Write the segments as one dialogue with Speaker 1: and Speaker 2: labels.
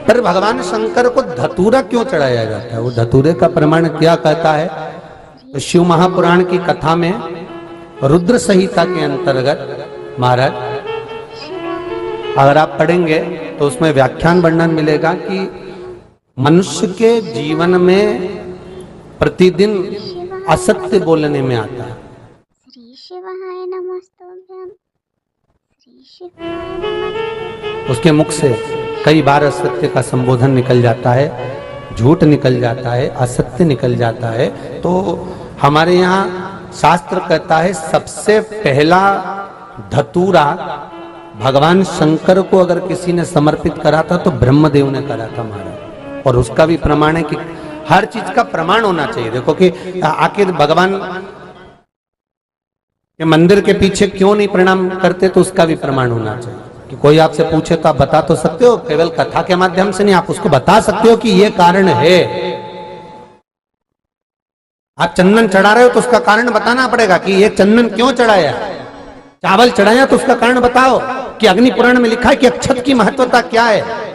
Speaker 1: पर भगवान शंकर को धतूरा क्यों चढ़ाया जाता है? वो धतूरे का प्रमाण क्या कहता है? तो शिव महापुराण की कथा में रुद्र संहिता के अंतर्गत महाराज अगर आप पढ़ेंगे तो उसमें व्याख्यान वर्णन मिलेगा कि मनुष्य के जीवन में प्रतिदिन असत्य बोलने में आता है।
Speaker 2: श्री शिवाय नमस्तुभ्यं, श्री शिवाय नमस्तुभ्यं।
Speaker 1: उसके मुख से कई बार असत्य का संबोधन निकल जाता है, झूठ निकल जाता है, असत्य निकल जाता है। तो हमारे यहाँ शास्त्र कहता है सबसे पहला धतूरा भगवान शंकर को अगर किसी ने समर्पित करा था तो ब्रह्मदेव ने करा था महाराज। और उसका भी प्रमाण है कि हर चीज का प्रमाण होना चाहिए। देखो कि आखिर भगवान के मंदिर के पीछे क्यों नहीं प्रणाम करते, तो उसका भी प्रमाण होना चाहिए। कि कोई आपसे पूछे तो आप बता तो सकते हो, केवल कथा के माध्यम से नहीं, आप उसको बता सकते हो कि ये कारण है। आप चंदन चढ़ा रहे हो तो उसका कारण बताना पड़ेगा कि ये चंदन क्यों चढ़ाया। चावल चढ़ाया तो उसका कारण बताओ कि अग्नि पुराण में लिखा है कि अक्षत की महत्वता क्या है।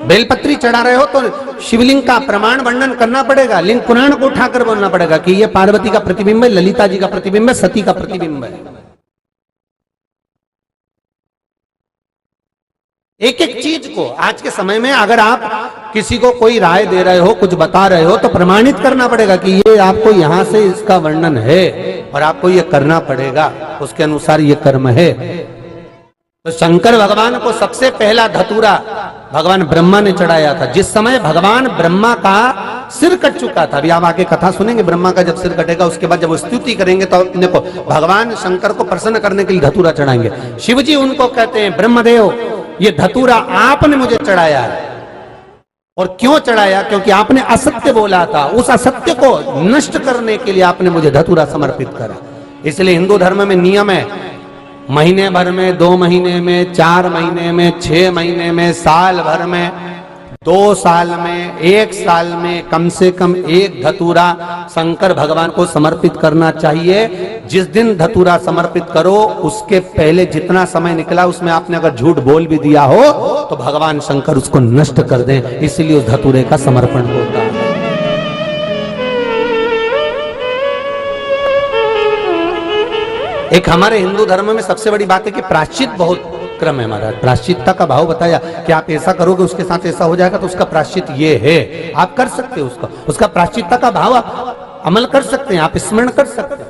Speaker 1: बेलपत्री चढ़ा रहे हो तो शिवलिंग का प्रमाण वर्णन करना पड़ेगा, लिंग पुराण को उठाकर बोलना पड़ेगा कि ये पार्वती का प्रतिबिंब है, ललिता जी का प्रतिबिंब है, सती का प्रतिबिंब है। एक एक चीज को आज के समय में अगर आप किसी को कोई राय दे रहे हो, कुछ बता रहे हो, तो प्रमाणित करना पड़ेगा कि ये आपको यहां से इसका वर्णन है और आपको ये करना पड़ेगा, उसके अनुसार ये कर्म है। तो शंकर भगवान को सबसे पहला धतूरा भगवान ब्रह्मा ने चढ़ाया था। जिस समय भगवान ब्रह्मा का सिर कट चुका था, अभी आप आगे कथा सुनेंगे, ब्रह्मा का जब सिर कटेगा उसके बाद जब वो स्तुति करेंगे तो अपने को भगवान शंकर को प्रसन्न करने के लिए धतूरा चढ़ाएंगे। शिव जी उनको कहते हैं ब्रह्मदेव, ये धतूरा आपने मुझे चढ़ाया है। और क्यों चढ़ाया? क्योंकि आपने असत्य बोला था, उस असत्य को नष्ट करने के लिए आपने मुझे धतूरा समर्पित करा। इसलिए हिंदू धर्म में नियम है, महीने भर में, 2 महीने में, 4 महीने में, 6 महीने में, साल भर में, 2 साल में, 1 साल में कम से कम एक धतूरा शंकर भगवान को समर्पित करना चाहिए। जिस दिन धतूरा समर्पित करो उसके पहले जितना समय निकला उसमें आपने अगर झूठ बोल भी दिया हो तो भगवान शंकर उसको नष्ट कर दें, इसीलिए उस धतूरे का समर्पण होता है। एक हमारे हिंदू धर्म में सबसे बड़ी बात है कि प्रायश्चित बहुत क्रम है महाराज। प्रायश्चितता का भाव बताया कि आप ऐसा करोगे उसके साथ ऐसा हो जाएगा, तो उसका प्रायश्चित ये है। आप कर सकते हो उसका प्रायश्चितता का भाव आप अमल कर सकते हैं, आप स्मरण कर सकते हैं।